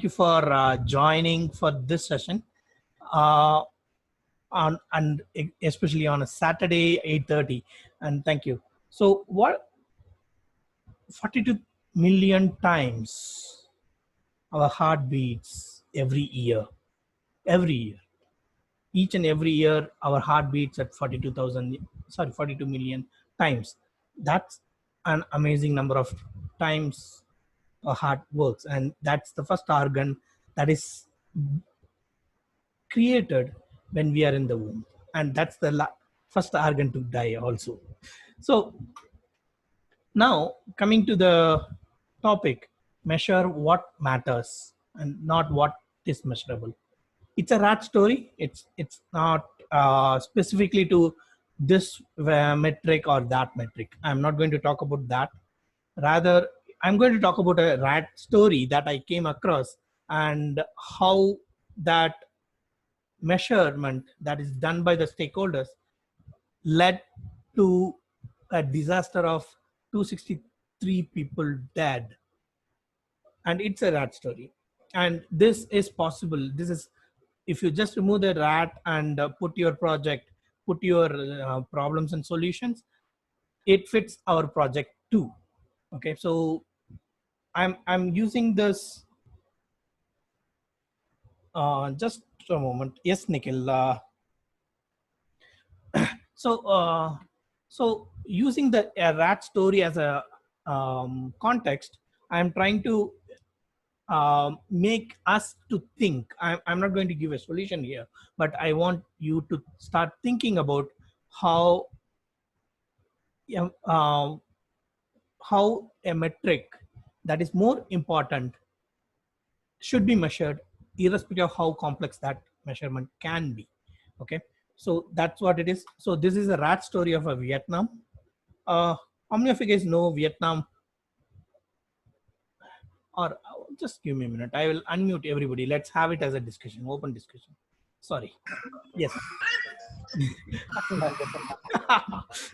you for joining for this session, and especially on a Saturday 8:30. And thank you. So, what 42 million times our heart beats every year. Every year, each and every year, our heart beats at 42 million times. That's an amazing number of times a heart works, and that's the first organ that is created when we are in the womb, and that's the first organ to die also. So now coming to the topic, measure what matters and not what is measurable. It's a rat story. It's not specifically to this metric or that metric. I'm not going to talk about that. Rather, I'm going to talk about a rat story that I came across, and how that measurement that is done by the stakeholders led to a disaster of 263 people dead. And it's a rat story, and this is possible. This is, if you just remove the rat and put your project, put your problems and solutions, it fits our project too. Okay, so I'm using this, just a moment. Yes, Nikhil. So using the rat story as a context, I'm trying to make us to think. I'm not going to give a solution here, but I want you to start thinking about how yeah, how a metric that is more important should be measured, irrespective of how complex that measurement can be. Okay, so that's what it is. So this is a rat story of a Vietnam. How many of you guys know Vietnam? Or just give me a minute. I will unmute everybody. Let's have it as a discussion, open discussion. Sorry. Yes.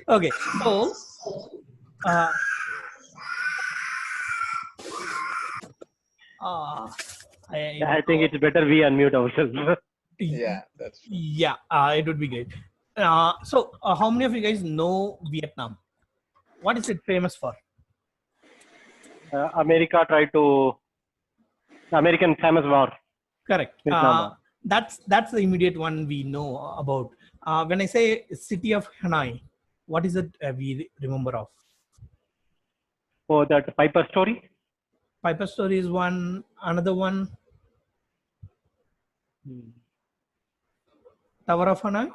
Okay. So, I think it's better we unmute ourselves. Yeah, that's true. Yeah, it would be great. So, how many of you guys know Vietnam? What is it famous for? America tried to American famous war. Correct. Vietnam. That's the immediate one we know about. When I say city of Hanoi, what is it we remember of? Oh, that Piper story. Piper story is one. Another one, Tower of Hanoi.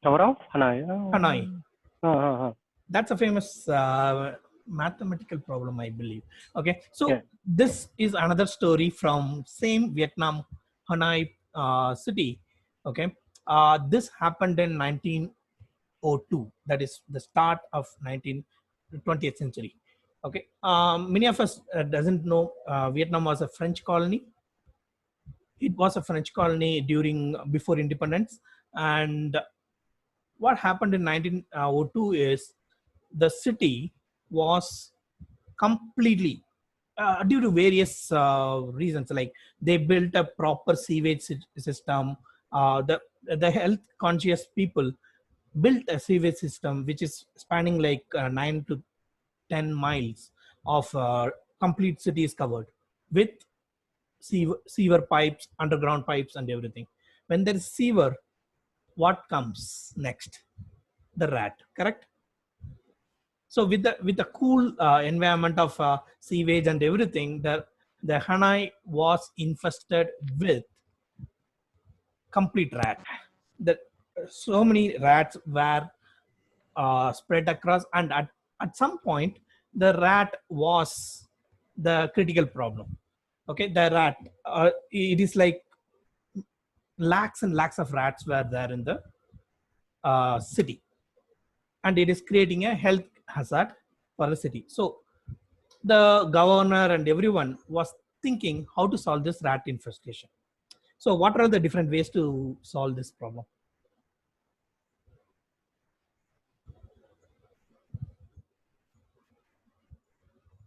Tower of Hanoi. Hanoi. That's a famous mathematical problem, I believe. Okay, so Yeah. this is another story from same Vietnam, Hanoi city. Okay, this happened in 1902. That is the start of 20th century. Okay, many of us doesn't know Vietnam was a French colony. It was a French colony before independence, and what happened in 1902 is the city was completely, due to various reasons, like they built a proper sewage system. The health conscious people built a sewage system which is spanning like 9 to 10 miles of complete cities covered with sewer pipes, underground pipes, and everything. When there is sewer, what comes next? The rat, correct? So with the cool environment of sewage and everything, the Hanoi was infested with complete rat. That so many rats were spread across, and at some point the rat was the critical problem. Okay, the rat, it is like lakhs and lakhs of rats were there in the city, and it is creating a health hazard for the city. So the governor and everyone was thinking how to solve this rat infestation. So what are the different ways to solve this problem?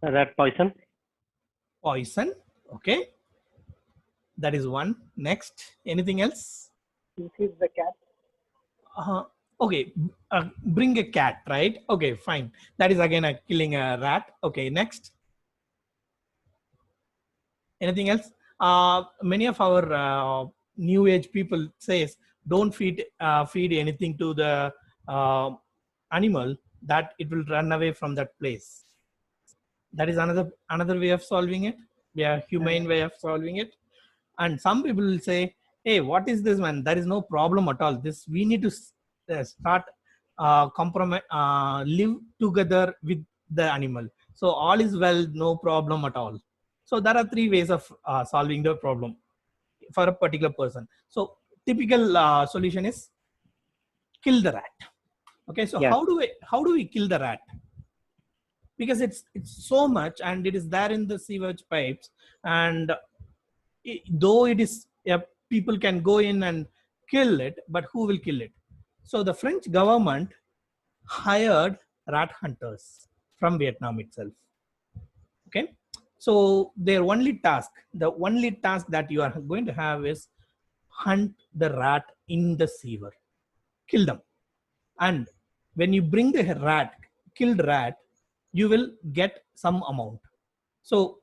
Rat poison. poison. Okay, that is one. Next, anything else? Infuse the cat. Okay, bring a cat, right? Okay, fine. That is again killing a rat. Okay, next. Anything else? Many of our new age people says don't feed anything to the animal, that it will run away from that place. That is another way of solving it. Yeah, humane way of solving it. And some people will say, hey, what is this, man? There is no problem at all. This we need to start compromise, live together with the animal, so all is well, no problem at all. So there are three ways of solving the problem for a particular person. So typical solution is kill the rat. Okay, so Yeah. how do we kill the rat? Because it's so much and it is there in the sewage pipes, and though it is, people can go in and kill it, but who will kill it? So the French government hired rat hunters from Vietnam itself. Okay, so their the only task that you are going to have is hunt the rat in the sewer, kill them. And when you bring the killed rat, you will get some amount. So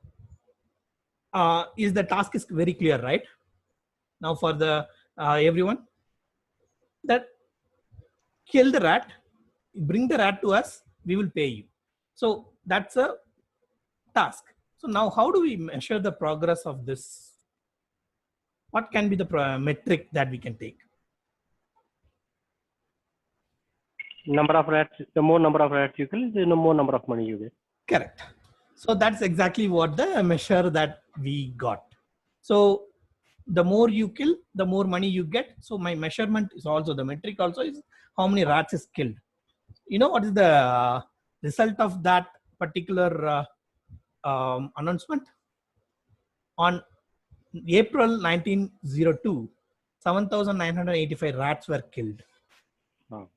is the task is very clear, right? Now for the everyone, that kill the rat, bring the rat to us, we will pay you. So that's a task. So now how do we measure the progress of this? What can be the metric that we can take? Number of rats. The more number of rats you kill, the more number of money you get. Correct. So that's exactly what the measure that we got. So the more you kill, the more money you get. So my measurement is also, the metric also is how many rats is killed. You know what is the result of that particular announcement? On April 1902, 7,985 rats were killed. Wow.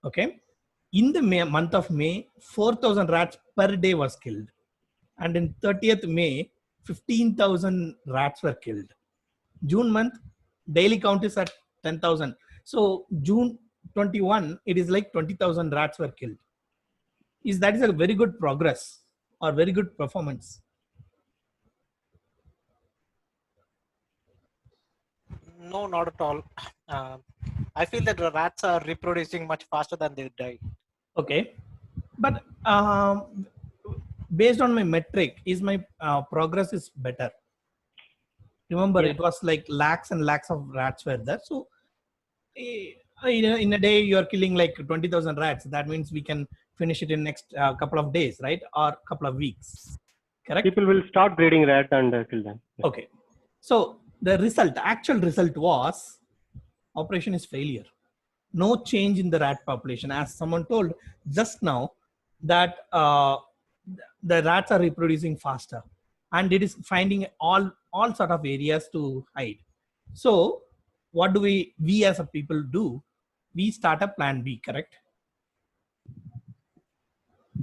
Okay, in the month of May, 4,000 rats per day was killed, and in 30th May, 15,000 rats were killed. June month, daily count is at 10,000. So June 21, it is like 20,000 rats were killed. That is a very good progress or very good performance? No, not at all. I feel that the rats are reproducing much faster than they die. Okay, but based on my metric, is my progress is better? Remember, it was like lakhs and lakhs of rats were there. So in a day, you are killing like 20,000 rats. That means we can finish it in next couple of days, right? Or couple of weeks. Correct? People will start breeding rats and kill them. Okay. So the actual result was operation is failure. No change in the rat population. As someone told just now, that the rats are reproducing faster, and it is finding all sort of areas to hide. So what do we as a people do? We start a plan B, correct?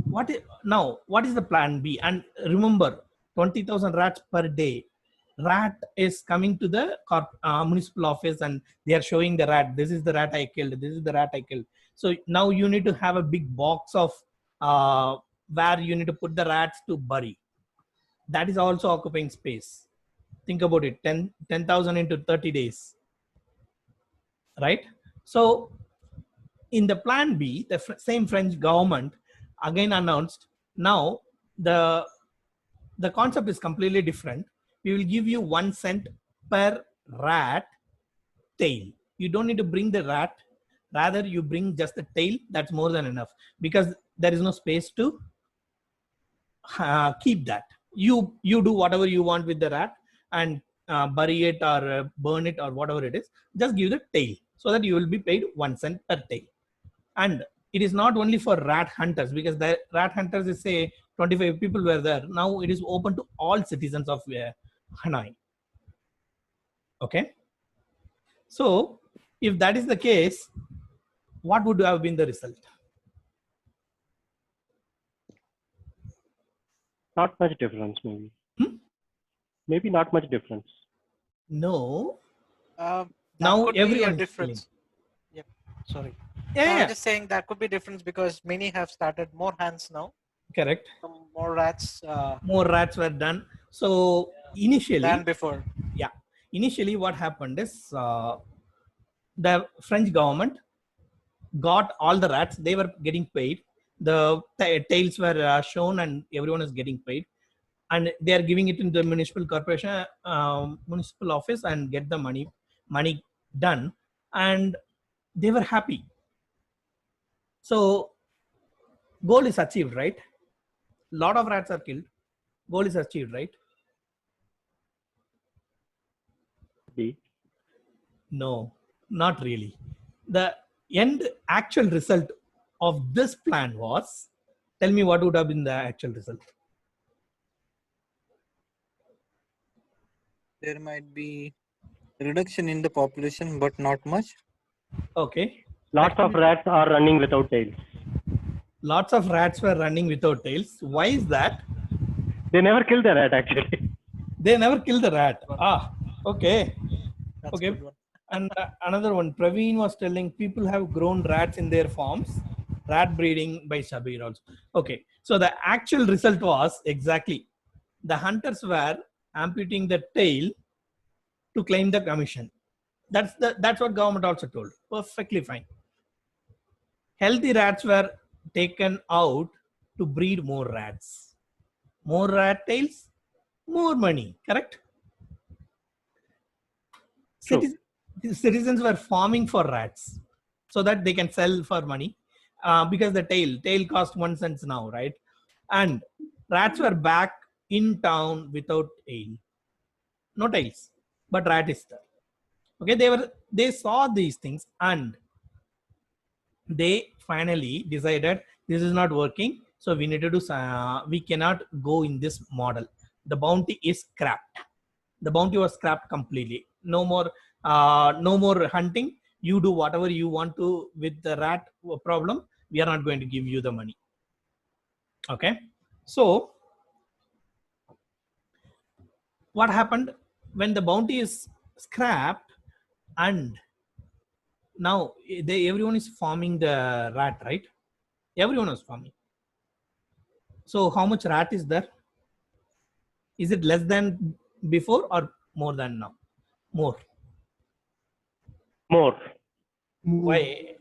What is the plan B? And remember, 20,000 rats per day. Rat is coming to the municipal office and they are showing the rat. This is the rat I killed. This is the rat I killed. So now you need to have a big box of where you need to put the rats to bury. That is also occupying space. Think about it, 10,000 into 30 days, right? So in the plan B, the same French government again announced, now the concept is completely different. We will give you 1 cent per rat tail. You don't need to bring the rat, rather you bring just the tail. That's more than enough, because there is no space to keep that. You do whatever you want with the rat and bury it or burn it or whatever it is. Just give the tail so that you will be paid 1 cent per tail. And it is not only for rat hunters, because the rat hunters is say 25 people were there. Now it is open to all citizens of Hanoi. Okay. So if that is the case, what would have been the result? Not much difference, maybe. Maybe not much difference. No. That Now could be a everyone is difference. Yep. Sorry. Yeah, No, yeah, I'm just saying that could be difference because many have started more hands now. correct. Some more rats More rats were done. So initially, than before. yeah, initially what happened is the French government got all the rats. They were getting paid. The tails were shown, and everyone is getting paid. And they are giving it in the municipal corporation, municipal office, and get the money done. And they were happy. So goal is achieved, right? Lot of rats are killed. Goal is achieved, right? B. No, not really. The end actual result of this plan was, tell me what would have been the actual result. There might be reduction in the population, but not much. Okay. Lots of rats are running without tails. Lots of rats were running without tails. Why is that? They never kill the rat actually. They never killed the rat. Ah, okay. That's Okay. a good one. And another one, Praveen was telling people have grown rats in their farms. Rat breeding by Shabir also. Okay. So the actual result was exactly the hunters were amputating the tail to claim the commission. That's what government also told. Perfectly fine. Healthy rats were taken out to breed more rats. More rat tails, more money. Correct? True. Citizens were farming for rats so that they can sell for money because the tail cost 1 cent now, right? And rats were back in town without tail, no tails, but rat is there. Okay, they saw these things and they finally decided this is not working, so we need to do we cannot go in this model. The bounty is scrapped. The bounty was scrapped completely. No more hunting. You do whatever you want to with the rat problem. We are not going to give you the money. Okay, so what happened when the bounty is scrapped and now everyone is farming the rat, right? Everyone is farming. So how much rat is there? Is it less than before or more than now? More. More. Why?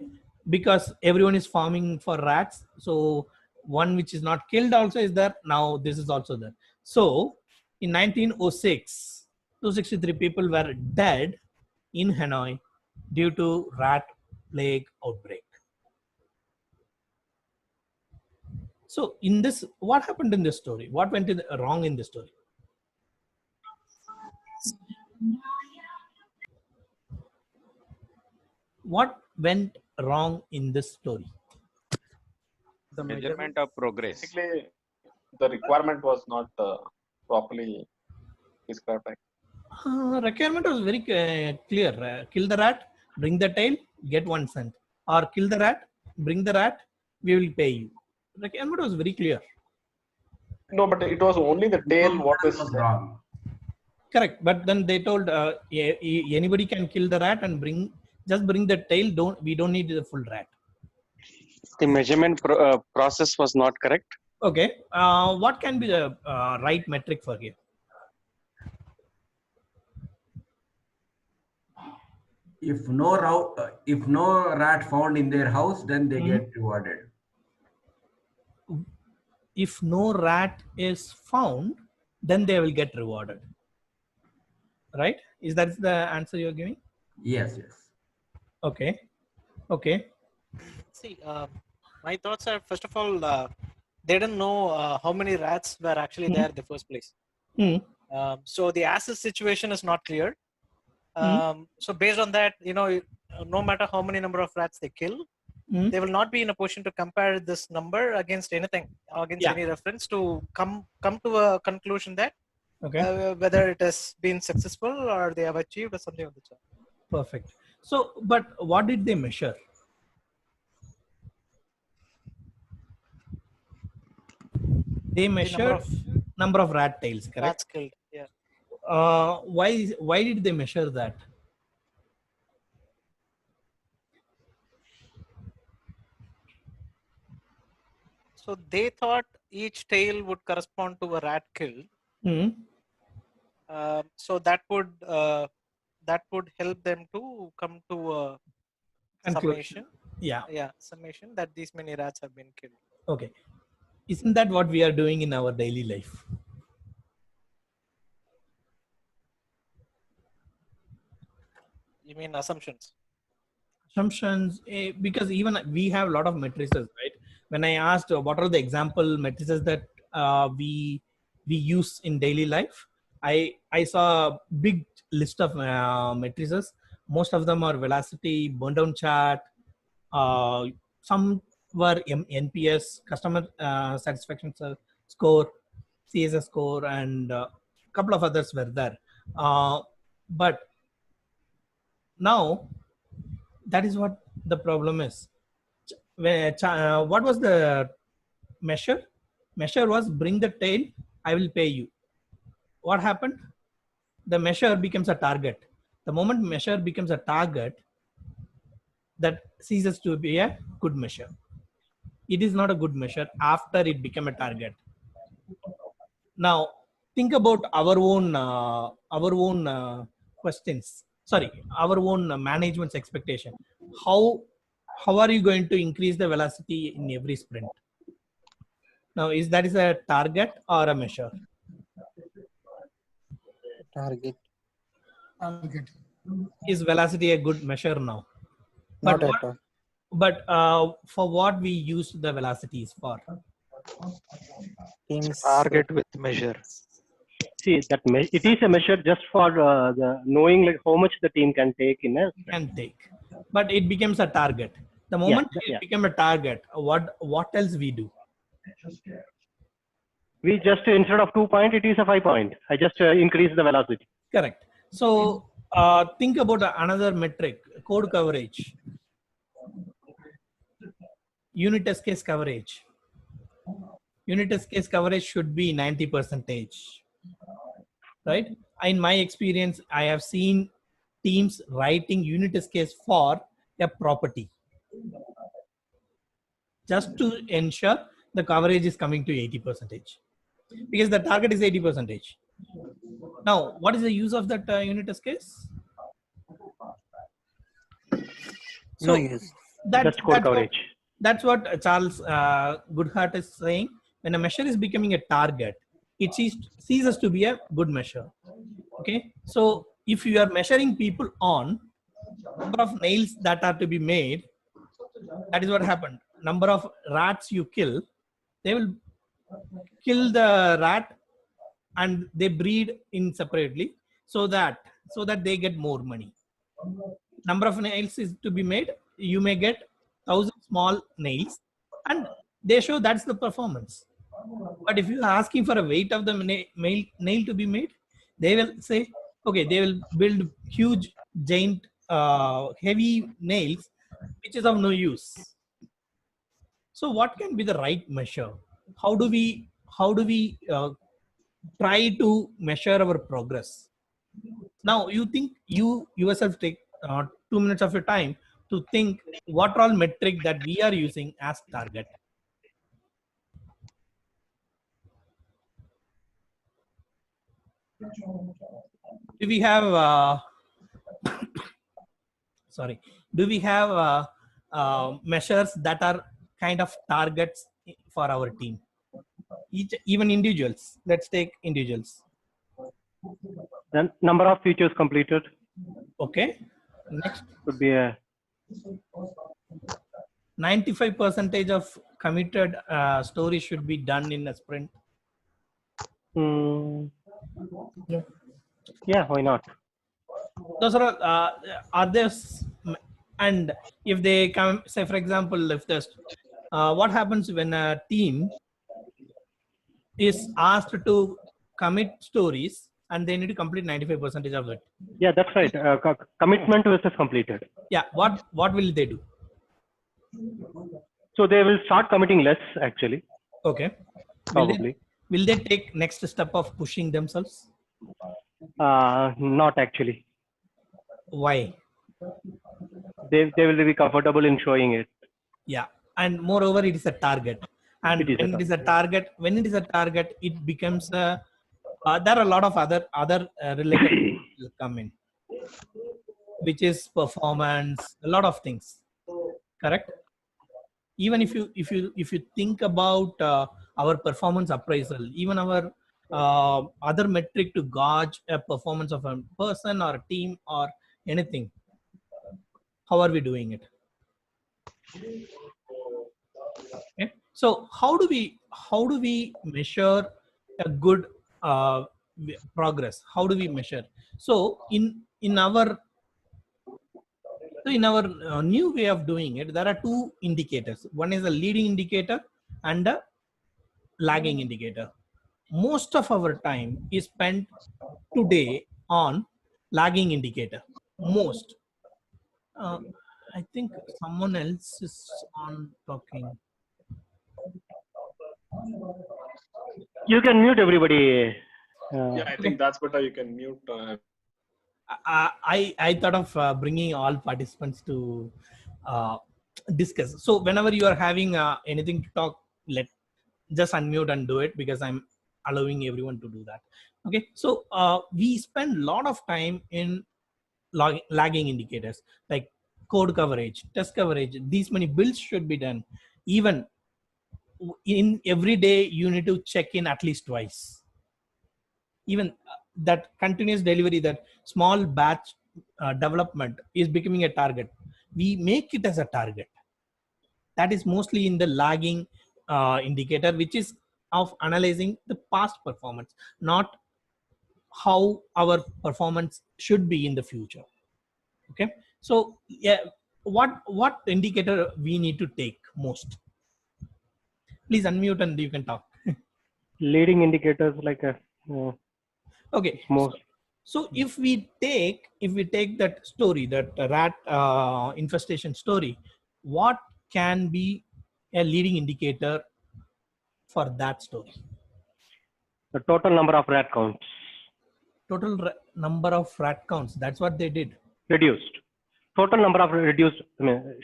Because everyone is farming for rats. So one which is not killed also is there. Now this is also there. So in 1906, 263 people were dead in Hanoi due to rat plague outbreak. So in this, what happened in this story? What went wrong in this story? What went wrong in this story? The measurement of progress. Basically, the requirement was not properly described. Requirement was very clear. Kill the rat, bring the tail, get 1 cent. Or kill the rat, bring the rat, we will pay you. Requirement was very clear. No, but it was only the tail. What is was wrong. Correct. But then they told anybody can kill the rat and just bring the tail. We don't need the full rat. The measurement process was not correct. Okay. What can be the right metric for here? If no rat found in their house, then they get rewarded. If no rat is found, then they will get rewarded. Right? Is that the answer you're giving? Yes. Okay. Okay. See, my thoughts are, first of all, they didn't know how many rats were actually there in the first place. So the access situation is not clear. So based on that, no matter how many number of rats they kill, they will not be in a position to compare this number against anything, against any reference to come to a conclusion that whether it has been successful or they have achieved or something of the sort. Perfect. So, but what did they measure? They measured number of rat tails, correct? Rats killed, yeah. Why did they measure that? So they thought each tail would correspond to a rat killed. Hmm. So that would help them to come to a Conclusion. summation. Yeah. Yeah, summation that these many rats have been killed. Okay. Isn't that what we are doing in our daily life? You mean assumptions? Assumptions, because even we have a lot of matrices, right? When I asked what are the example matrices that we use in daily life, I saw a big list of matrices. Most of them are velocity, burn down chart, some were NPS, customer satisfaction score, CSS score, and a couple of others were there. But now that is what the problem is. What was the measure? Measure was bring the tail, I will pay you. What happened? The measure becomes a target. The moment measure becomes a target, that ceases to be a good measure. It is not a good measure after it became a target. Now think about our own questions. Sorry, our own management's expectation. How are you going to increase the velocity in every sprint? Now, is a target or a measure? Target. Is velocity a good measure now? Not at all. But for what we use the velocities for? Teams. Target with measure. See that it is a measure just for the knowing like how much the team can take in a. Can take, but it becomes a target. The moment it became a target, what else we do? We just instead of 2 point, it is a 5 point. I just increase the velocity. Correct. So think about another metric: code coverage, unit test case coverage. Unit test case coverage should be 90%, right? In my experience, I have seen teams writing unit test case for a property just to ensure the coverage is coming to 80%, because the target is 80%. Now, what is the use of that unit test case? No use. Just code coverage. That's what Charles Goodhart is saying. When a measure is becoming a target, it ceases to be a good measure. Okay, so if you are measuring people on number of nails that are to be made, that is what happened. Number of rats you kill, they will kill the rat and they breed in separately so that they get more money. Number of nails is to be made, you may get 1,000 small nails, and they show that's the performance. But if you are asking for a weight of the nail to be made, they will say, okay, they will build huge giant heavy nails which is of no use. So what can be the right measure? How do we try to measure our progress? Now you think, you yourself take 2 minutes of your time to think what are all metric that we are using as target. Do we have sorry, do we have measures that are kind of targets for our team? Even individuals. Let's take individuals. Then number of features completed. Okay. Next Could be a 95% of committed stories should be done in a sprint. Yeah, why not? Those are there, and if they come, say for example, if there's what happens when a team is asked to commit stories and they need to complete 95% of it? Yeah, that's right. Commitment versus completed. Yeah, what will they do? So they will start committing less actually. Okay. Probably. Will they take next step of pushing themselves? Not actually. Why? They will be comfortable in showing it. Yeah, and moreover, it is a target. And It is a when it is a target, it becomes a. There are a lot of other related will come in, which is performance, a lot of things. Correct. Even if you think about our performance appraisal, even our other metric to gauge a performance of a person or a team or anything, how are we doing it? Okay. So how do we measure a good progress? How do we measure? So in our new way of doing it, there are two indicators. One is a leading indicator and a lagging indicator. Most of our time is spent today on lagging indicator. Most. I think someone else is on talking. You can mute everybody. Yeah, I think that's better. You can mute. I thought of bringing all participants to discuss. So whenever you are having anything to talk, just unmute and do it, because I'm allowing everyone to do that. Okay. So we spend a lot of time in lagging indicators like code coverage, test coverage. These many builds should be done. Even in every day, you need to check in at least twice. Even that continuous delivery, that small batch development is becoming a target. We make it as a target. That is mostly in the lagging indicator, which is of analyzing the past performance, not how our performance should be in the future. Okay. So yeah, what indicator we need to take most? Please unmute and you can talk. Leading indicators like a. Okay. Most. So if we take that story, that rat infestation story, what can be a leading indicator for that story? The total number of rat counts. Total number of rat counts. That's what they did. Reduced. Total number of reduced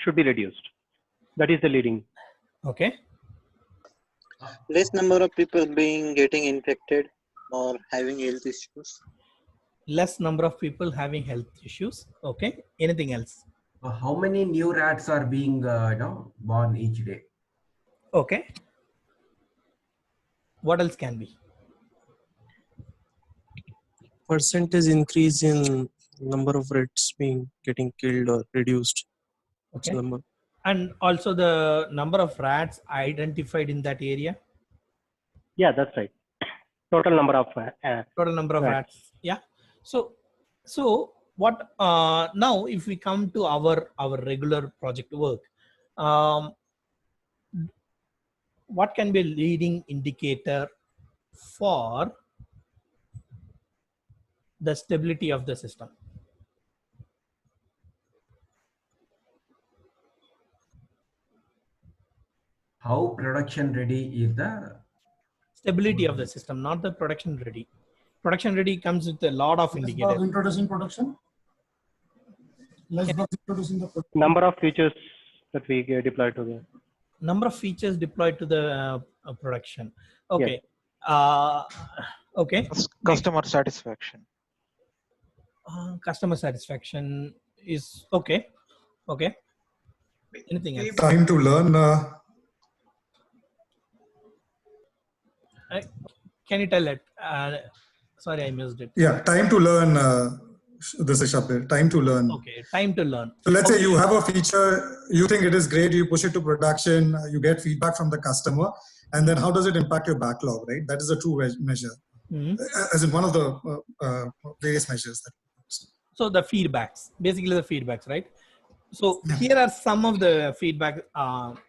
should be reduced. That is the leading. Okay. Less number of people getting infected or having health issues. Less number of people having health issues. Okay. Anything else? How many new rats are being born each day? Okay. What else can be? Percentage increase in number of rats getting killed or reduced. Okay. And also the number of rats identified in that area. Yeah, that's right. Total number of rats. Yeah. So what now if we come to our regular project work, what can be a leading indicator for the stability of the system? How production ready is the stability of the system, not the production ready. Production ready comes with a lot of indicators. Introducing production. Less bugs introducing the production. Number of features that we deploy to the. Number of features deployed to the production. Okay. Yes. Okay. Customer satisfaction. Customer satisfaction is okay. Okay. Anything else? Time to learn. Can you tell it? Sorry, I missed it. Yeah, time to learn. This is Shabir. Time to learn. Okay, time to learn. So let's say you have a feature, you think it is great, you push it to production, you get feedback from the customer, and then how does it impact your backlog, right? That is a true measure, as in one of the various measures. So the feedbacks, basically the feedbacks, right? So here are some of the feedback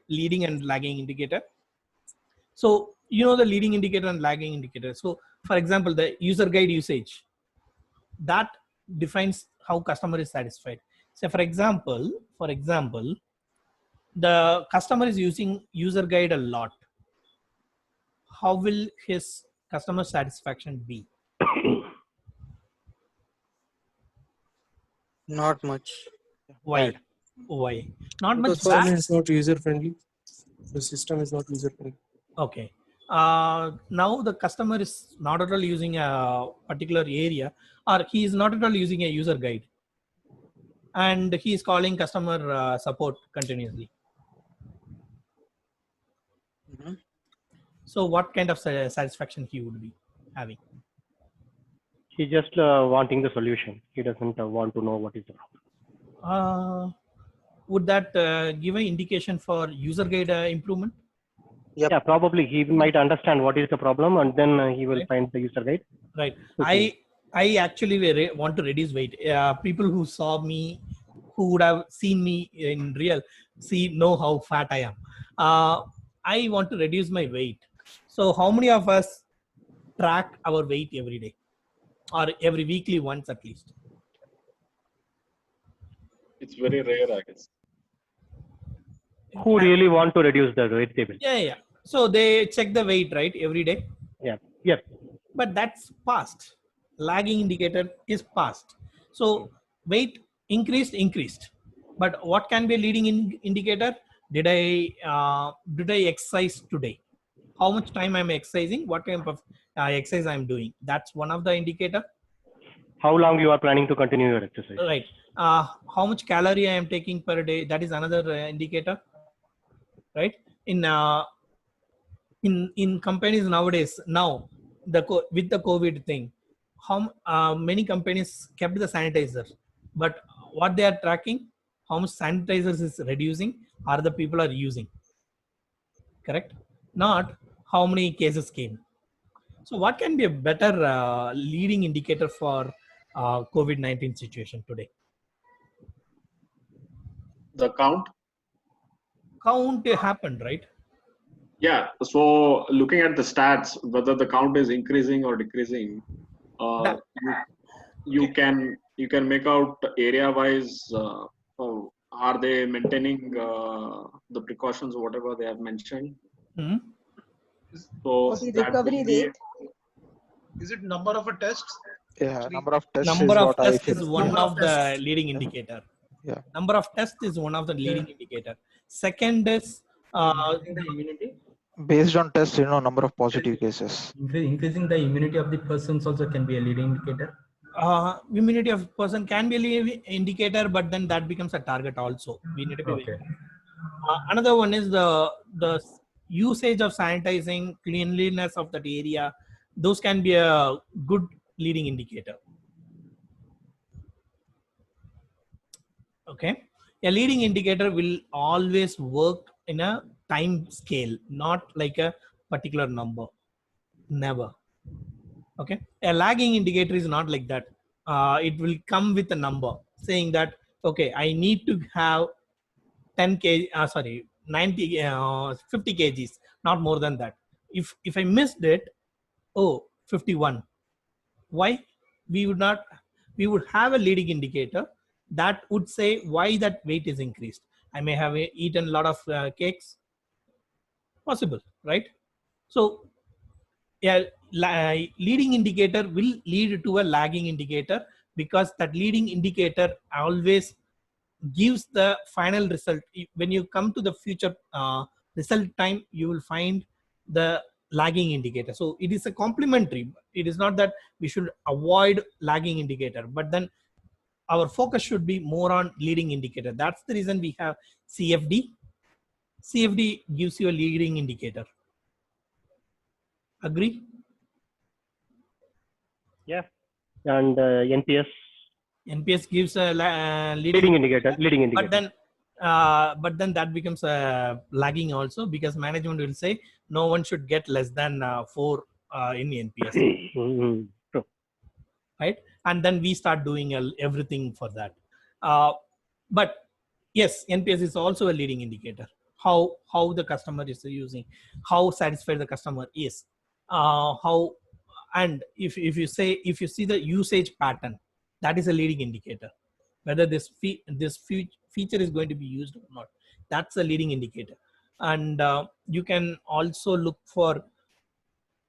leading and lagging indicator. So you know the leading indicator and lagging indicator. So for example, the user guide usage, that defines how customer is satisfied. So for example, the customer is using user guide a lot. How will his customer satisfaction be? Not much. Why? Bad. Why? Not The much system bad. is not user friendly. The system is not user friendly. Okay. Now the customer is not at all using a particular area, or he is not at all using a user guide, and he is calling customer support continuously. Mhm. So what kind of satisfaction he would be having? He's just wanting the solution. He doesn't want to know what is the problem. Would that give an indication for user guide improvement? Yep. Yeah, probably he might understand what is the problem, and then he will Right. find the user guide. Right. Okay. I actually want to reduce weight. People who saw me, who would have seen me in real, know how fat I am. I want to reduce my weight. So how many of us track our weight every day, or every weekly once at least? It's very rare, I guess. Who really want to reduce the weight table? Yeah. So they check the weight, right, every day. Yeah. Yep. But that's past. Lagging indicator is past. So weight increased. But what can be a leading indicator? Did I exercise today? How much time I'm exercising? What kind of exercise I'm doing? That's one of the indicator. How long you are planning to continue your exercise? Right. How much calorie I am taking per day? That is another indicator. Right. In companies nowadays, now with the COVID thing, how many companies kept the sanitizer, but what they are tracking, how much sanitizers is reducing, or the people are using. Correct? Not how many cases came. So what can be a better leading indicator for COVID-19 situation today? The count? Count happened, right? Yeah. So looking at the stats, whether the count is increasing or decreasing, you can make out area wise. Are they maintaining the precautions, whatever they have mentioned? Mm-hmm. So For the that recovery will be, rate, Is it number of a tests? Yeah, Actually, number of tests Number is of what I tests feel. is one number of of the tests. leading indicator. Yeah. Number of tests is one of the leading indicator. Second is Increasing the immunity. Based on tests, number of positive cases. Increasing the immunity of the persons also can be a leading indicator. Immunity of person can be a leading indicator, but then that becomes a target also. We need to be Okay. another one is the usage of sanitizing, cleanliness of that area. Those can be a good leading indicator. Okay, a leading indicator will always work in a time scale, not like a particular number. Never. Okay, a lagging indicator is not like that. It will come with a number saying that, okay, I need to have 10 kg, 90, 50 kgs, not more than that. If I missed it, 51. Why? We would have a leading indicator that would say why that weight is increased. I may have eaten a lot of cakes. Possible, right? So a leading indicator will lead to a lagging indicator, because that leading indicator always gives the final result. When you come to the future result time, you will find the lagging indicator. So it is a complementary. It is not that we should avoid lagging indicator, but then our focus should be more on leading indicator. That's the reason we have CFD. CFD gives you a leading indicator. Agree? Yeah. And NPS. NPS gives a leading indicator. But then that becomes lagging also, because management will say no one should get less than 4 in NPS. True. Right? And then we start doing everything for that. But yes, NPS is also a leading indicator. How the customer is using, how satisfied the customer is, and if you see the usage pattern, that is a leading indicator. Whether this feature is going to be used or not, that's a leading indicator. And you can also look for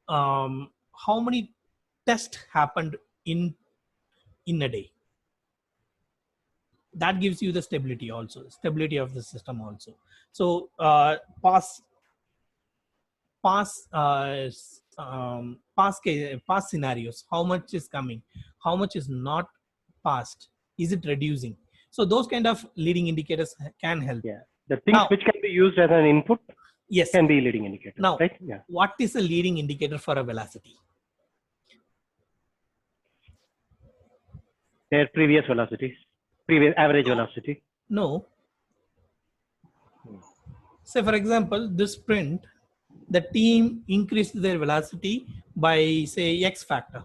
how many tests happened in a day. that gives you the stability also, stability of the system also. So past scenarios, how much is coming, how much is not passed, is it reducing? So those kind of leading indicators can help. Yeah, the things which can be used as an input, yes, can be leading indicators. Now, right? Yeah. What is a leading indicator for a velocity? Their previous velocities, previous average velocity. No. Say for example, this sprint, the team increased their velocity by say X factor.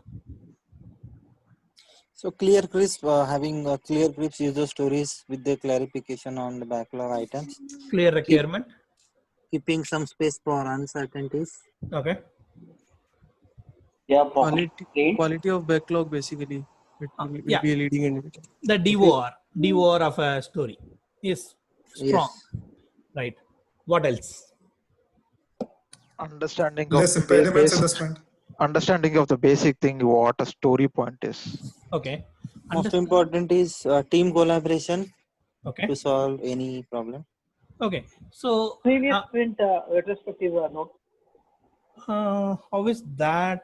So Clear Crisp having Clear Crisp user stories with the clarification on the backlog items. Clear requirement. Keeping some space for uncertainties. Okay. Yeah, Quality of backlog basically. It will be a leading indicator. The DOR of a story is strong. Yes. Right. What else? Understanding Less of impediments in the sprint. understanding of the basic thing, what a story point is. Okay. Most important is team collaboration. Okay. To solve any problem. Okay. So previous sprint retrospective note. How is that?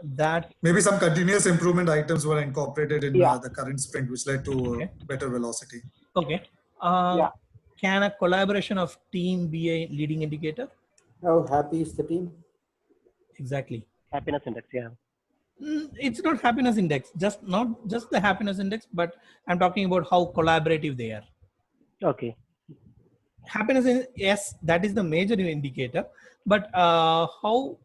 That maybe some continuous improvement items were incorporated in the current sprint, which led to better velocity. Okay. Can a collaboration of team be a leading indicator? How happy is the team? Exactly. Happiness index, yeah. It's not happiness index, not just the happiness index, but I'm talking about how collaborative they are. Okay. Happiness is, yes, that is the major indicator, but how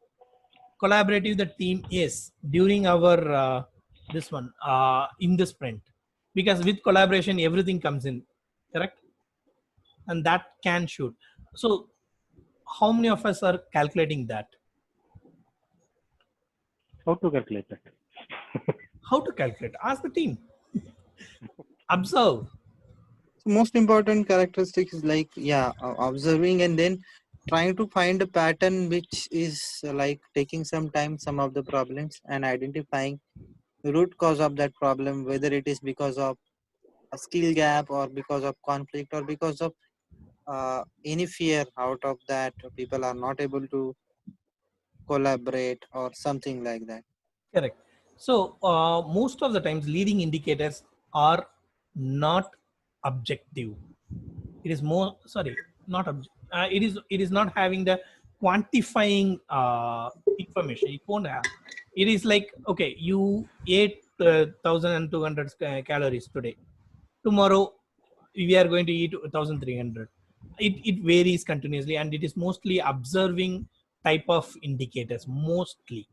collaborative the team is during our in the sprint, because with collaboration everything comes in, correct? And that can shoot. So how many of us are calculating that? How to calculate that? How to calculate? Ask the team. Observe. Most important characteristics is like observing and then trying to find a pattern which is like taking some time, some of the problems, and identifying the root cause of that problem, whether it is because of a skill gap or because of conflict or because of any fear out of that people are not able to collaborate or something like that. Correct. So most of the times leading indicators are not objective. It is more, sorry, not it is not having the quantifying information. It won't have. It is like, okay, you ate 1,200 calories today. Tomorrow we are going to eat 1,300. It varies continuously, and it is mostly observing type of indicators. Mostly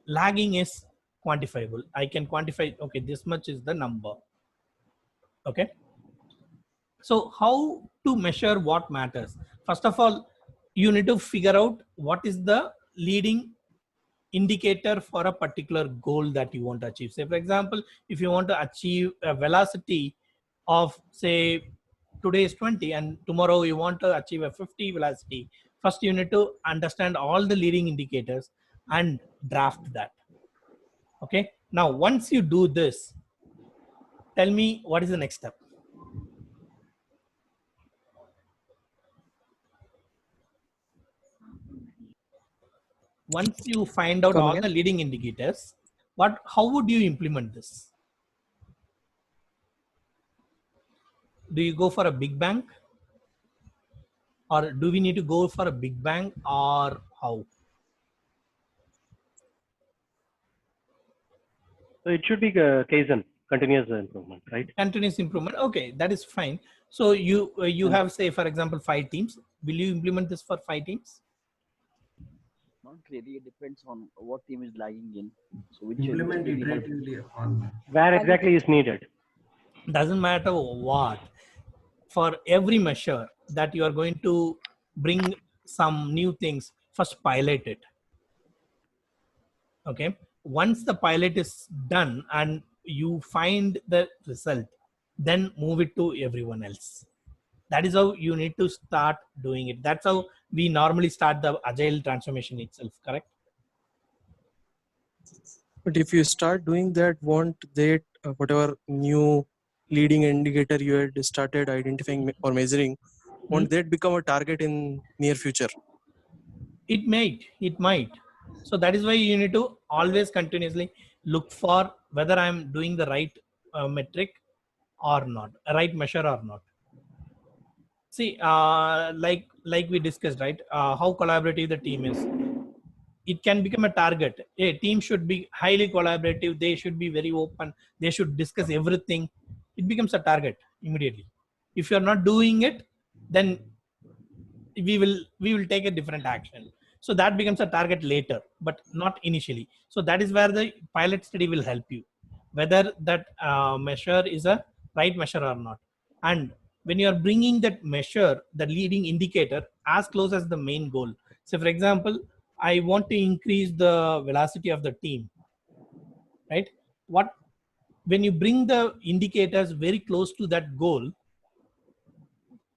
lagging is quantifiable. I can quantify, okay, this much is the number. Okay. So how to measure what matters? First of all, you need to figure out what is the leading indicator for a particular goal that you want to achieve. Say, for example, if you want to achieve a velocity of, say, today is 20 and tomorrow you want to achieve a 50 velocity, first you need to understand all the leading indicators and draft that. Okay. Now, once you do this, tell me what is the next step? Once you find out all the leading indicators, how would you implement this? Do you go for a big bang? Or do we need to go for a big bang, or how? So it should be Kaizen, continuous improvement, right? Continuous improvement. Okay, that is fine. So you have, say, for example, 5 teams. Will you implement this for 5 teams? Not really. It depends on what team is lagging in. So which implement iteratively on where exactly is needed. Doesn't matter what. For every measure that you are going to bring some new things, first pilot it. Okay. Once the pilot is done and you find the result, then move it to everyone else. That is how you need to start doing it. That's how we normally start the agile transformation itself, correct? But if you start doing that, won't that whatever new leading indicator you had started identifying or measuring, won't that become a target in near future? It might. So that is why you need to always continuously look for whether I'm doing the right metric or not, a right measure or not. See, like we discussed, right? How collaborative the team is. It can become a target. A team should be highly collaborative. They should be very open. They should discuss everything. It becomes a target immediately. If you're not doing it, then we will take a different action. So that becomes a target later, but not initially. So that is where the pilot study will help you, whether that measure is a right measure or not. And when you are bringing that measure, the leading indicator, as close as the main goal. So for example, I want to increase the velocity of the team, right? When you bring the indicators very close to that goal,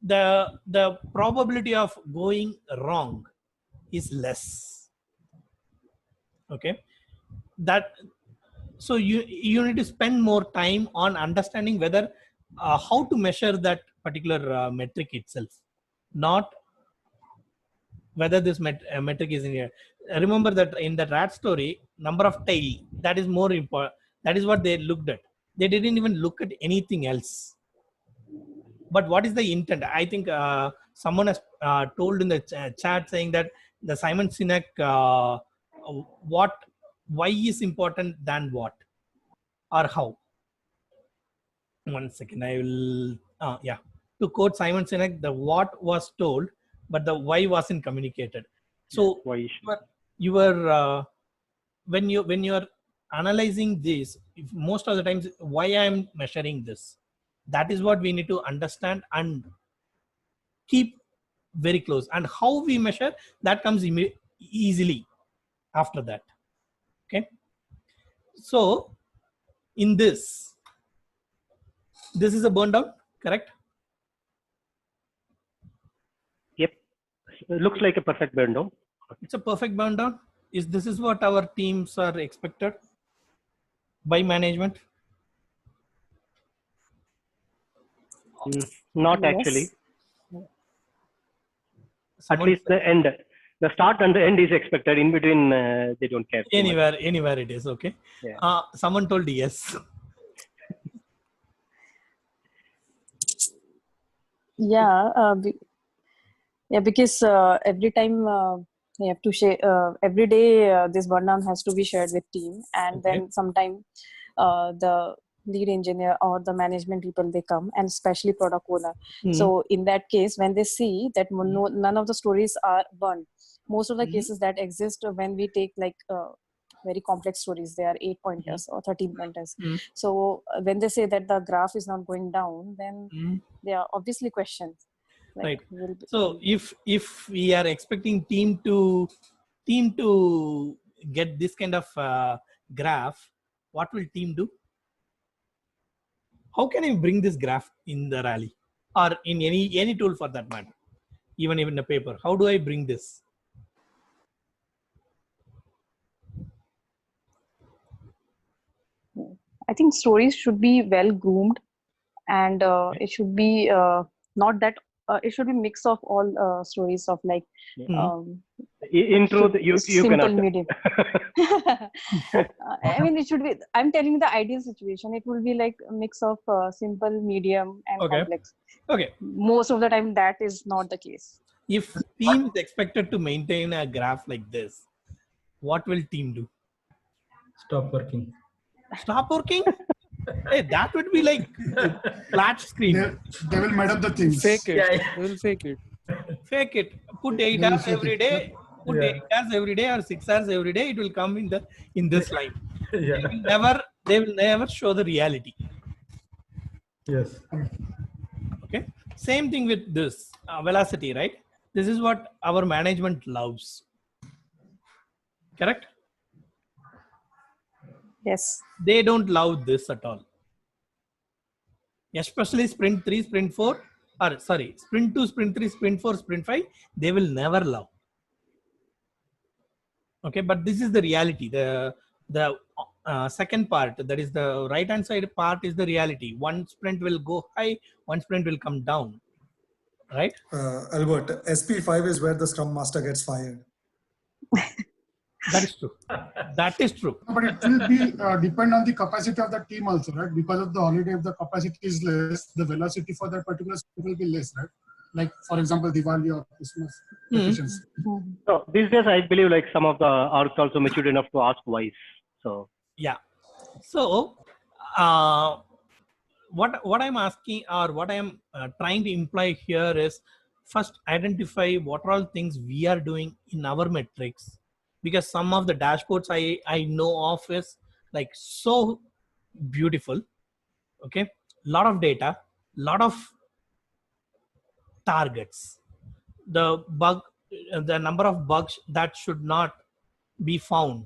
the probability of going wrong is less. Okay, so you need to spend more time on understanding whether how to measure that particular metric itself, not whether this metric is in here. Remember that in the rat story, number of tail, that is more important. That is what they looked at. They didn't even look at anything else. But what is the intent? I think someone has told in the chat saying that the Simon Sinek, why is important than what or how. 1 second, I will, yeah. To quote Simon Sinek, the what was told, but the why wasn't communicated. So when you are analyzing this, most of the times, why I am measuring this, that is what we need to understand and keep very close. And how we measure, that comes easily after that. Okay. So in this is a burn down, correct? Yep. It looks like a perfect burn down. It's a perfect burn down. This is what our teams are expected by management? Not Yes. actually. At least the end, the start and the end is expected. In between, they don't care. Anywhere it is okay. Yeah. Someone told yes. Yeah, because every time you have to share, every day this burn down has to be shared with team, and then sometime the lead engineer or the management people, they come, and especially product owner. So in that case, when they see that none of the stories are burned, most of the cases that exist when we take like very complex stories, they are 8 pointers or 13 pointers. So when they say that the graph is not going down, then they are obviously questions. Like, right. So if we are expecting team to get this kind of graph, what will team do? How can I bring this graph in the rally or in any tool for that matter, even in a paper? How do I bring this? I think stories should be well groomed, and it should be not that it should be mix of all stories of like in truth you simple cannot. medium. I mean, it should be, I'm telling you the ideal situation, it will be like a mix of simple, medium and complex. Okay. Most of the time that is not the case. If team is expected to maintain a graph like this, what will team do? Stop working. Stop working? Hey, that would be like flat screen. They will mess up the things. Fake it. Yeah. They will fake it. Fake it. Put 8 hours every day. Put 8 hours every day or 6 hours every day. It will come in this line. They will never show the reality. Yes. Okay. Same thing with this velocity, right? This is what our management loves. Correct? Yes. They don't love this at all. Especially sprint 3, sprint 4, or sorry, sprint 2, sprint 3, sprint 4, sprint 5, they will never love. Okay, but this is the reality. The second part, that is the right hand side part, is the reality. One sprint will go high, one sprint will come down, right? Albert, SP5 is where the Scrum Master gets fired. That is true. That is true. But it will be depend on the capacity of the team also, right? Because of the holiday, if the capacity is less, the velocity for that particular sprint will be less, right? Like, for example, Diwali or Christmas vacations. So these days, I believe like some of the orgs also matured enough to ask why. So yeah. So what I'm asking, or what I am trying to imply here is, first identify what are all things we are doing in our metrics, because some of the dashboards I know of is like so beautiful. Okay, lot of data, lot of targets, the number of bugs that should not be found,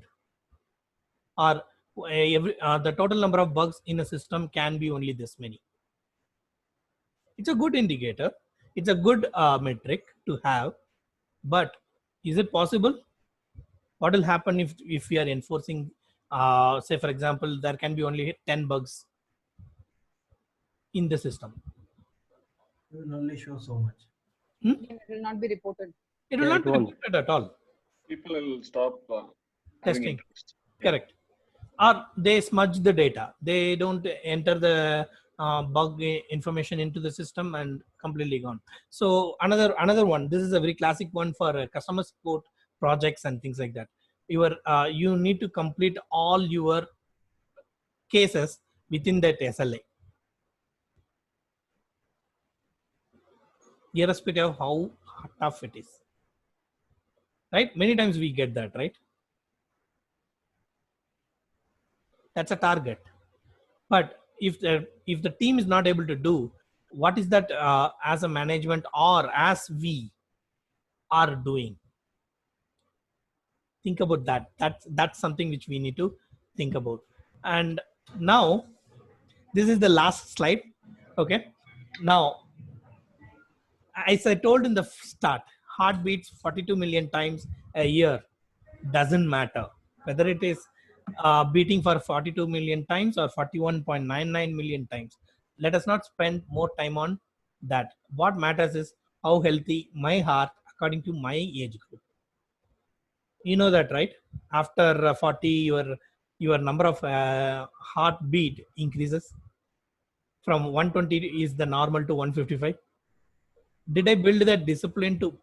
or the total number of bugs in a system can be only this many. It's a good indicator, it's a good metric to have, but is it possible? What will happen if we are enforcing, say for example, there can be only 10 bugs in the system? It will only show so much. It will not be reported. It will not be reported at all. People will stop Testing. Correct. Or they smudge the data. They don't enter the bug information into the system and completely gone. So another one, this is a very classic one for customer support projects and things like that. You need to complete all your cases within that SLA, irrespective of how tough it is, right? Many times we get that, right? That's a target. But if the team is not able to do, what is that as a management or as we are doing? Think about that. That's something which we need to think about. And now this is the last slide. Okay, now as I told in the start, heart beats 42 million times a year. Doesn't matter whether it is beating for 42 million times or 41.99 million times. Let us not spend more time on that. What matters is how healthy my heart according to my age group. You know that, right? After 40, your number of heartbeat increases from 120 is the normal to 155. Did I build that discipline to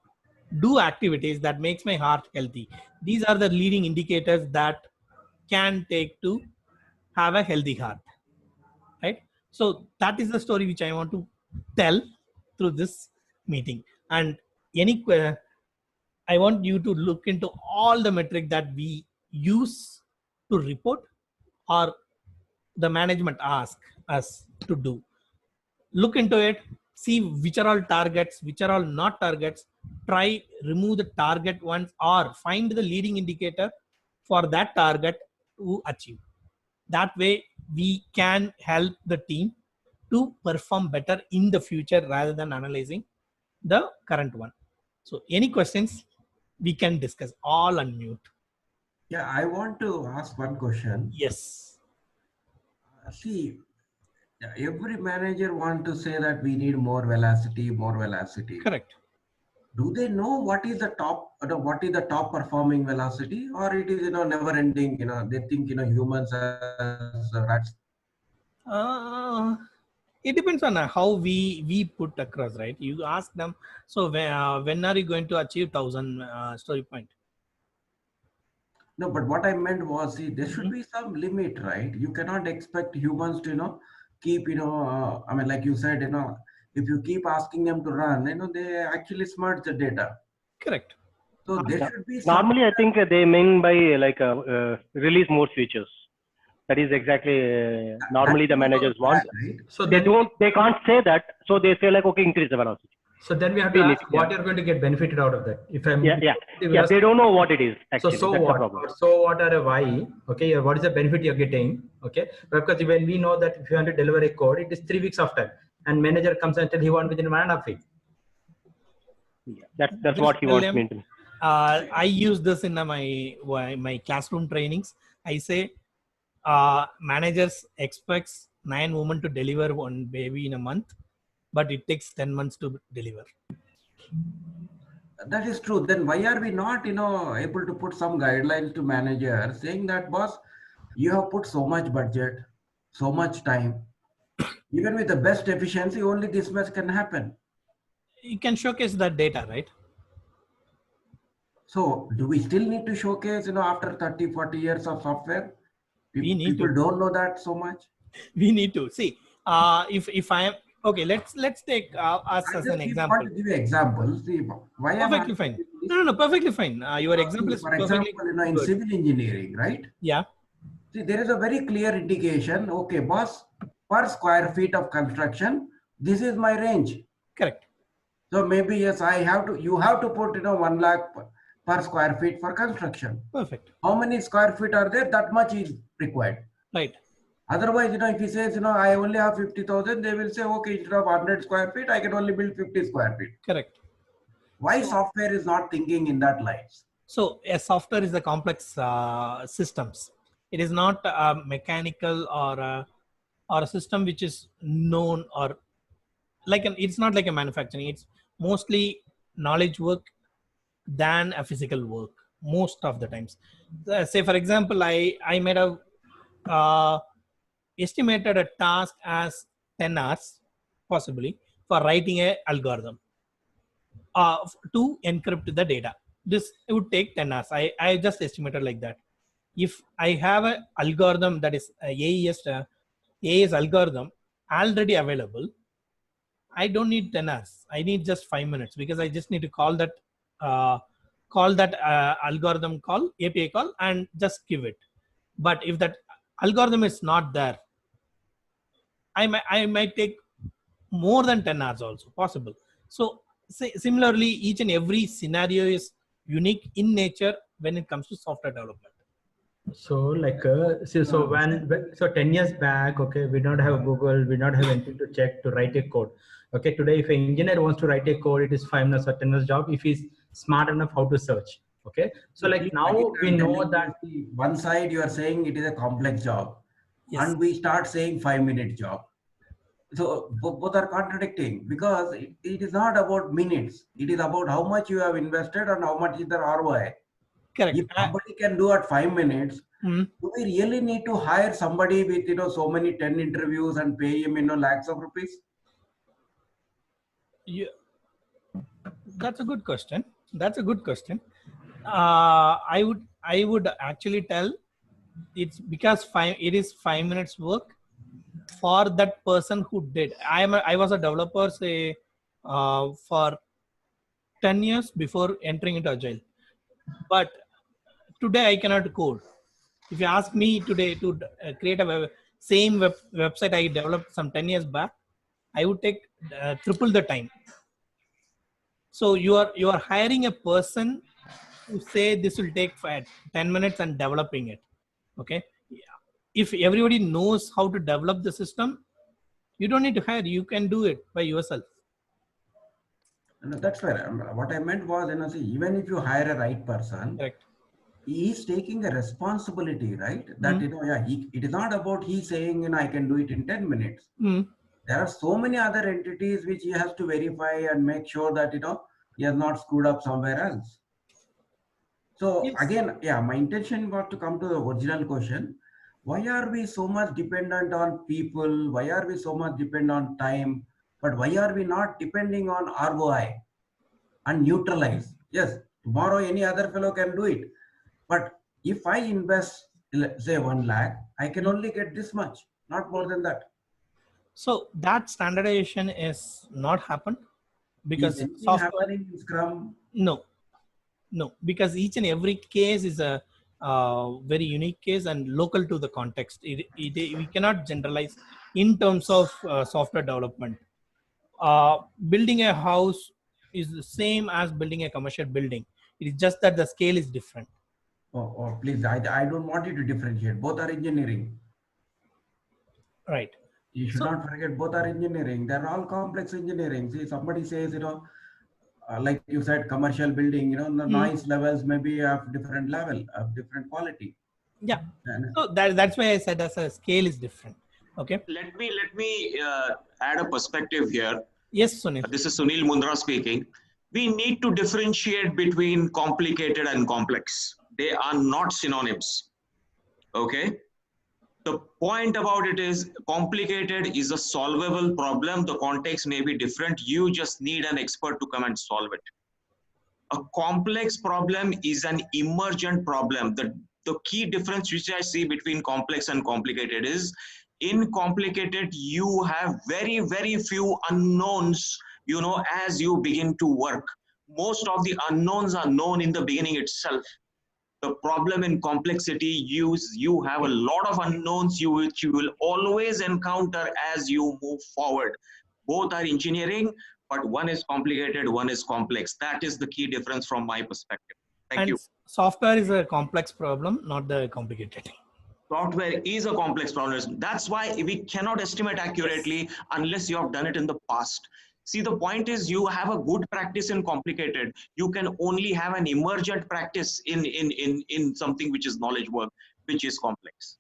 do activities that makes my heart healthy? These are the leading indicators that can take to have a healthy heart, right? So that is the story which I want to tell through this meeting. And I want you to look into all the metric that we use to report or the management ask us to do. Look into it, see which are all targets, which are all not targets. Try remove the target ones or find the leading indicator for that target to achieve. That way we can help the team to perform better in the future rather than analyzing the current one. So any questions we can discuss, all unmute. Yeah, I want to ask one question. Yes. See, every manager want to say that we need more velocity, more velocity. Correct. Do they know what is the top performing velocity, or it is never ending? They think humans as rats. It depends on how we put across, right? You ask them, so when are you going to achieve 1,000 story point? No, but what I meant was, see, there should be some limit, right? You cannot expect humans to keep I mean, like you said, if you keep asking them to run, they actually smudge the data. Correct. So there should be normally I think they mean by like release more features. That is exactly normally the managers want. Right? So they can't say that, so they say like, okay, increase the velocity. So then we have to ask what you're going to get benefited out of that. If I'm they don't know what it is actually. So what are a why? Okay, what is the benefit you're getting? Okay, because when we know that if you want to deliver a code, it is 3 weeks of time, and manager comes and tell he wants within 1.5 weeks. Yeah, that's what he wants me to. I use this in my classroom trainings. I say managers expects 9 women to deliver one baby in a month, but it takes 10 months to deliver. That is true. Then why are we not, able to put some guidelines to managers saying that, boss, you have put so much budget, so much time, even with the best efficiency, only this much can happen. You can showcase that data, right? So do we still need to showcase, after 30, 40 years of software? People to. don't know that so much. We need to see. If I am okay, let's take us as an example. I want to give you examples. See, why perfectly fine. No, perfectly fine. Your example is for perfectly example, in good. civil engineering, right? Yeah. See, there is a very clear indication. Okay, boss, per square feet of construction, this is my range. Correct. So maybe yes, you have to put 1 lakh per square feet for construction. Perfect. How many square feet are there? That much is required. Right. Otherwise, if he says, I only have 50,000, they will say, okay, instead of 100 square feet, I can only build 50 square feet. Correct. Why software is not thinking in that light? So a software is a complex systems. It is not a mechanical or a system which is known or it's not like a manufacturing. It's mostly knowledge work than a physical work most of the times. Say for example, I made a estimated a task as 10 hours possibly for writing a algorithm to encrypt the data. This would take 10 hours. I just estimated like that. If I have an algorithm that is AES algorithm already available, I don't need 10 hours. I need just 5 minutes because I just need to call that algorithm call, API call, and just give it. But if that algorithm is not there, I might take more than 10 hours also possible. So similarly, each and every scenario is unique in nature when it comes to software development. So so 10 years back, okay, we don't have Google, we don't have anything to check to write a code. Okay, today if an engineer wants to write a code, it is 5 minutes or 10 minutes job if he's smart enough how to search. Okay, so now we know that one side you are saying it is a complex job, yes, and we start saying 5-minute job. So both are contradicting because it is not about minutes. It is about how much you have invested and how much is the ROI. Correct. If somebody can do at 5 minutes, do we really need to hire somebody with so many 10 interviews and pay him lakhs of rupees? Yeah, that's a good question. I would actually tell it's because it is 5 minutes work for that person who did. I was a developer say for 10 years before entering into Agile, but today I cannot code. If you ask me today to create a same website I developed some 10 years back, I would take triple the time. So you are hiring a person to say this will take 10 minutes and developing it. Okay. If everybody knows how to develop the system, you don't need to hire. You can do it by yourself. No, that's fair. What I meant was, even if you hire a right person, correct, he is taking a responsibility, right? That it is not about he saying, I can do it in 10 minutes. There are so many other entities which he has to verify and make sure that he has not screwed up somewhere else. So yes, again, my intention was to come to the original question. Why are we so much dependent on people? Why are we so much dependent on time? But why are we not depending on ROI and neutralize? Yes, tomorrow any other fellow can do it. But if I invest, say 1 lakh, I can only get this much, not more than that. So that standardization is not happened because software happening in Scrum? No, because each and every case is a very unique case and local to the context. We cannot generalize in terms of software development. Building a house is the same as building a commercial building. It is just that the scale is different. Oh, please, I don't want you to differentiate. Both are engineering. Right. You should not forget both are engineering. They're all complex engineering. See, somebody says, like you said, commercial building, the noise levels may be of different level, of different quality. Yeah. So that's why I said as a scale is different. Okay. Let me add a perspective here. Yes, Sunil. This is Sunil Mundra speaking. We need to differentiate between complicated and complex. They are not synonyms. Okay. The point about it is complicated is a solvable problem. The context may be different. You just need an expert to come and solve it. A complex problem is an emergent problem. The key difference which I see between complex and complicated is in complicated, you have very, very few unknowns, you know, as you begin to work. Most of the unknowns are known in the beginning itself. The problem in complexity, you have a lot of unknowns which you will always encounter as you move forward. Both are engineering, but one is complicated, one is complex. That is the key difference from my perspective. Thank you. Software is a complex problem, not the complicated. Software is a complex problem. That's why we cannot estimate accurately unless you have done it in the past. See, the point is you have a good practice in complicated. You can only have an emergent practice in something which is knowledge work, which is complex.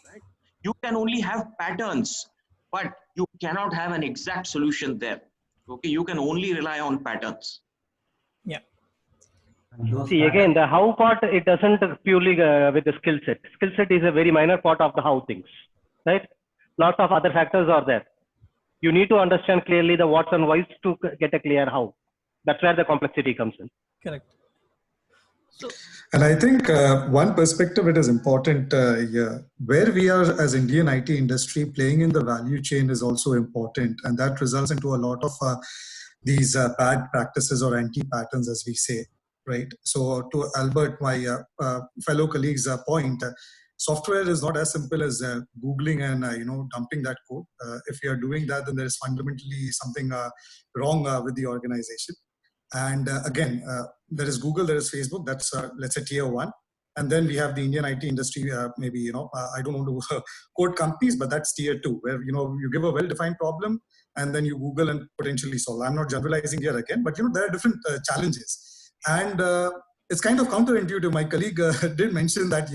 Right? You can only have patterns, but you cannot have an exact solution there. Okay, you can only rely on patterns. Yeah. See, again, the how part, it doesn't purely with the skill set. Skill set is a very minor part of the how things, right? Lots of other factors are there. You need to understand clearly the what's and whys to get a clear how. That's where the complexity comes in. Correct. So, and I think one perspective it is important here. Where we are as Indian IT industry playing in the value chain is also important, and that results into a lot of these bad practices or anti-patterns, as we say, right? So to Albert, my fellow colleagues' point, software is not as simple as Googling and dumping that code. If you are doing that, then there is fundamentally something wrong with the organization. And again, there is Google, there is Facebook. That's let's say tier one, and then we have the Indian IT industry. Maybe I don't want to quote companies, but that's tier two, where you give a well-defined problem and then you Google and potentially solve. I'm not generalizing here again, but there are different challenges, and it's kind of counterintuitive. My colleague did mention that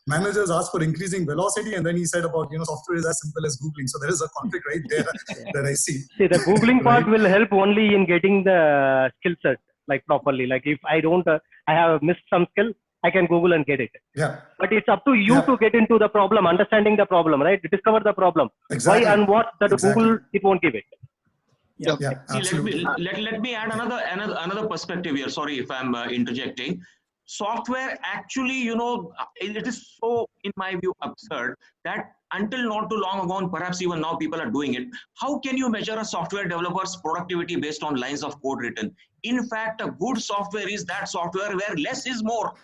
managers ask for increasing velocity, and then he said about software is as simple as Googling. So there is a conflict right there that I see. See, the Googling part will help only in getting the skill set like properly. Like if I don't, I have missed some skill, I can Google and get it. Yeah. But it's up to you to get into the problem, understanding the problem, right? Discover the problem. Exactly. Why and what that Google it won't give it. Yeah, See, let me add another perspective here. Sorry if I'm interjecting. Software actually, it is so, in my view, absurd that until not too long ago, and perhaps even now people are doing it. How can you measure a software developer's productivity based on lines of code written? In fact, a good software is that software where less is more.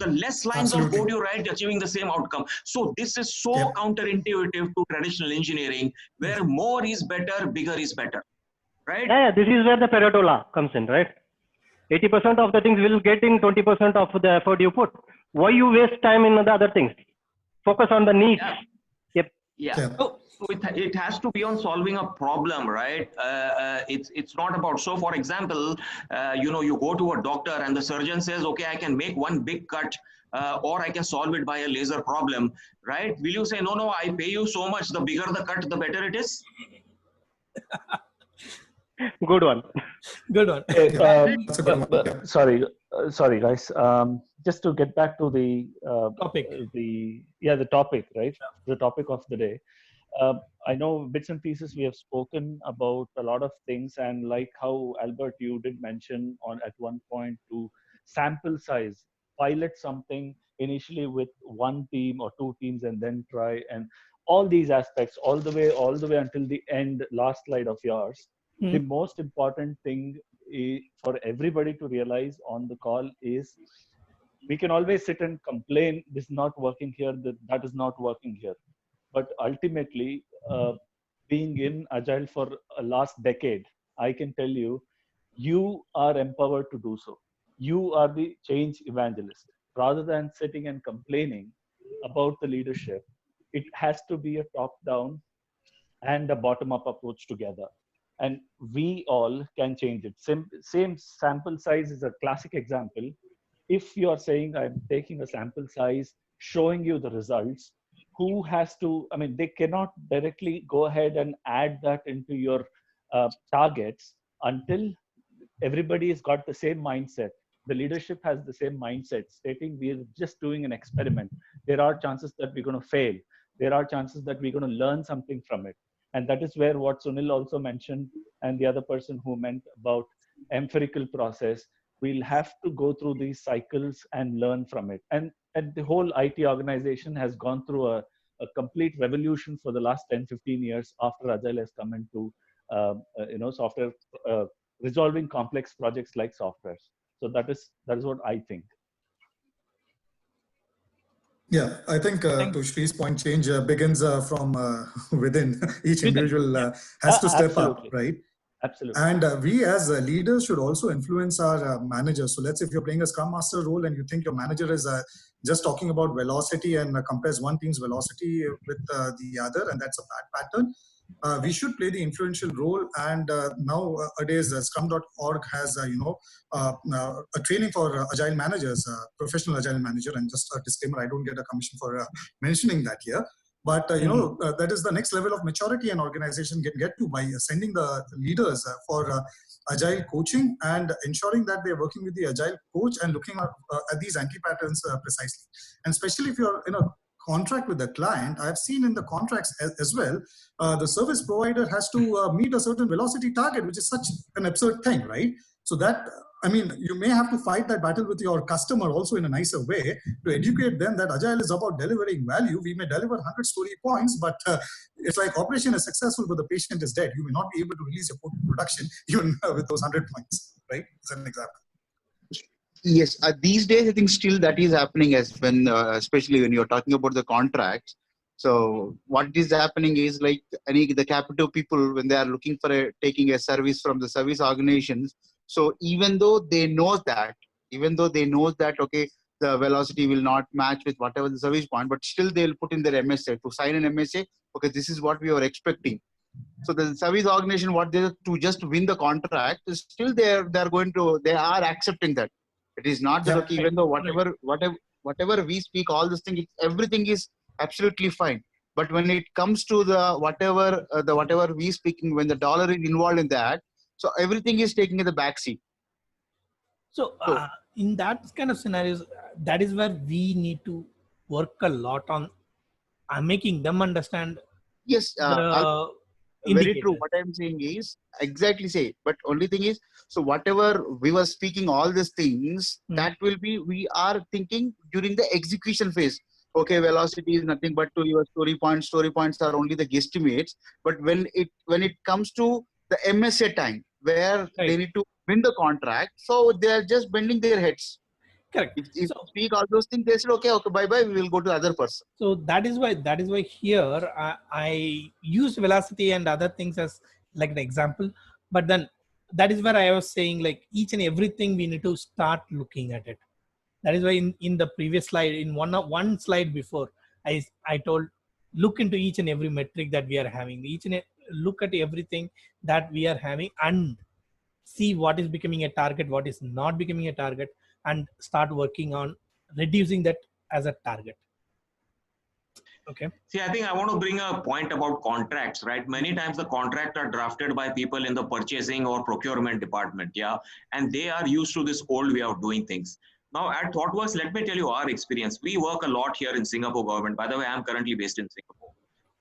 The less lines of code you write, achieving the same outcome. So this is so counterintuitive to traditional engineering, where more is better, bigger is better. Right? Yeah, this is where the Pareto law comes in, right? 80% of the things will get in 20% of the effort you put. Why you waste time in the other things? Focus on the needs. Yeah. So it has to be on solving a problem, right? It's not about. So, for example, you go to a doctor and the surgeon says, "Okay, I can make one big cut." Or I can solve it by a laser problem, right? Will you say, no, I pay you so much, the bigger the cut, the better it is? Good one. Good one. Sorry, guys. Just to get back to the topic. The topic, right? The topic of the day. I know bits and pieces we have spoken about a lot of things, and like how Albert, you did mention at one point to sample size, pilot something initially with one team or two teams, and then try, and all these aspects all the way until the end. Last slide of yours. The most important thing for everybody to realize on the call is we can always sit and complain, this is not working here, that is not working here. But ultimately, being in Agile for a last decade, I can tell you, you are empowered to do so. You are the change evangelist. Rather than sitting and complaining about the leadership, it has to be a top-down and a bottom-up approach together. And we all can change it. Same sample size is a classic example. If you are saying I'm taking a sample size showing you the results, who has to, I mean, they cannot directly go ahead and add that into your targets until everybody has got the same mindset. The leadership has the same mindset, stating we're just doing an experiment. There are chances that we're going to fail. There are chances that we're going to learn something from it. And that is where what Sunil also mentioned, and the other person who meant about empirical process, we'll have to go through these cycles and learn from it. And the whole IT organization has gone through a complete revolution for the last 10-15 years after Agile has come into software, resolving complex projects like softwares. So that is what I think. Yeah, I think to Shree's point, change begins from within. Each individual has to step up, right? Absolutely. And we as leaders should also influence our managers. So let's say if you're playing a Scrum Master role and you think your manager is just talking about velocity and compares one team's velocity with the other, and that's a bad pattern. We should play the influential role, and nowadays Scrum.org has a training for agile managers, professional agile manager. And just a disclaimer, I don't get a commission for mentioning that here, but that is the next level of maturity an organization can get to by sending the leaders for agile coaching and ensuring that they're working with the agile coach and looking at these anti-patterns precisely. And especially if you're in a contract with the client, I've seen in the contracts as well, the service provider has to meet a certain velocity target, which is such an absurd thing, right? So that, I mean, you may have to fight that battle with your customer also in a nicer way to educate them that Agile is about delivering value. We may deliver 100 story points, but it's like operation is successful, but the patient is dead. You may not be able to release your code to production even with those 100 points, right? As an example. Yes, these days I think still that is happening, as when especially when you're talking about the contracts. So what is happening is like the capital people, when they are looking for taking a service from the service organizations. So even though they know that, okay, the velocity will not match with whatever the service point, but still they'll put in their MSA to sign an MSA. Okay, this is what we are expecting. So the service organization, what they to just win the contract, is still they are accepting that. It is not that okay, even though whatever we speak, all this thing, everything is absolutely fine. But when it comes to the whatever we speaking, when the dollar is involved in that, so everything is taking in the back seat. So in that kind of scenarios, that is where we need to work a lot on making them understand. Yes, very true. What I'm saying is exactly say, but only thing is, so whatever we were speaking, all these things, that will be, we are thinking during the execution phase. Okay, velocity is nothing but to your story points are only the guesstimates. But when it comes to the MSA time, where they need to win the contract, so they are just bending their heads. Correct. If you speak all those things, they say, okay, bye-bye, we will go to the other person. So that is why here I used velocity and other things as like the example. But then that is where I was saying, like, each and everything we need to start looking at it. That is why in the previous slide, in one slide before, I told, look into each and every metric that we are having, look at everything that we are having and see what is becoming a target, what is not becoming a target, and start working on reducing that as a target. Okay. See, I think I want to bring a point about contracts, right? Many times the contracts are drafted by people in the purchasing or procurement department, yeah, and they are used to this old way of doing things. Now at ThoughtWorks, let me tell you our experience. We work a lot here in Singapore government. By the way, I'm currently based in Singapore.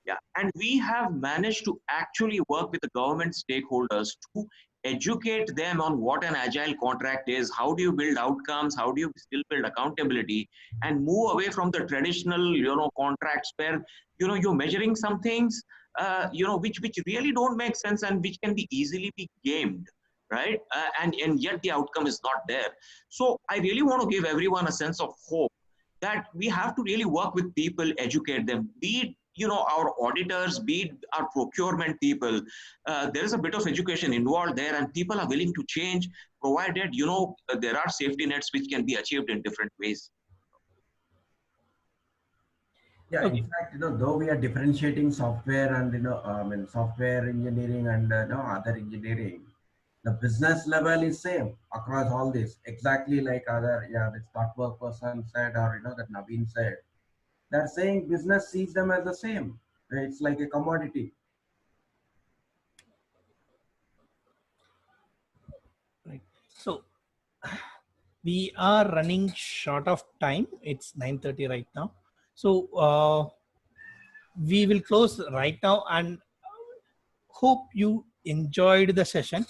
Yeah, and we have managed to actually work with the government stakeholders to educate them on what an agile contract is, how do you build outcomes, how do you still build accountability, and move away from the traditional, contracts where, you're measuring some things, which really don't make sense and which can be easily be gamed, right? And yet the outcome is not there. So I really want to give everyone a sense of hope that we have to really work with people, educate them, be it our auditors, be it our procurement people. There is a bit of education involved there, and people are willing to change, provided, there are safety nets which can be achieved in different ways. Yeah, in fact, though we are differentiating software and, software engineering and other engineering, the business level is same across all this. Exactly like the ThoughtWorks person said, or that Naveen said. They're saying business sees them as the same. It's like a commodity. Right. So we are running short of time. It's 9:30 right now. So we will close right now and hope you enjoyed the session.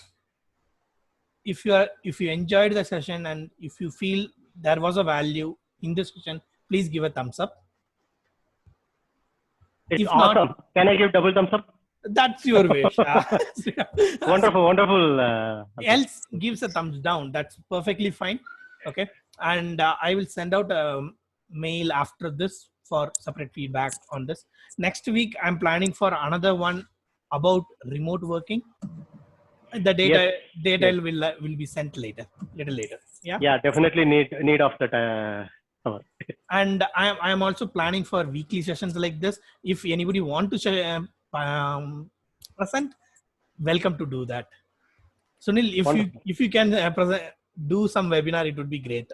If you enjoyed the session and if you feel there was a value in this session, please give a thumbs up. It's If awesome. not, Can I give double thumbs up? that's your wish. Wonderful, wonderful. Else gives a thumbs down. That's perfectly fine. Okay. And I will send out a mail after this for separate feedback on this. Next week, I'm planning for another one about remote working. The data Yes. will be sent later, little later. Yeah. Yeah, definitely need of that. And I am also planning for weekly sessions like this. If anybody want to present, welcome to do that. Sunil, if you can do some webinar, it would be great.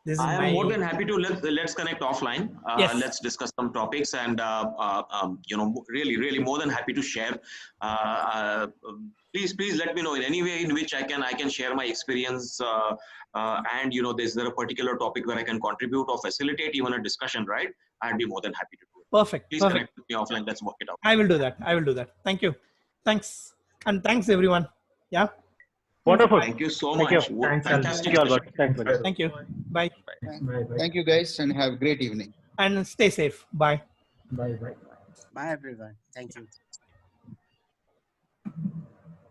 This is I am more than happy to let's connect offline. Yes. Let's discuss some topics, and really more than happy to share. Please let me know in any way in which I can share my experience. And is there a particular topic where I can contribute or facilitate even a discussion? Right, I'd be more than happy to do it. Perfect. Please Perfect. connect with me offline. Let's work it out. I will do that. Thank you. Thanks, and thanks everyone. Yeah. Wonderful. Thank you so Thank much. you. Fantastic. Thank you. Bye. Thank you guys and have a great evening. And stay safe. Bye. Bye. Bye everyone. Thank you.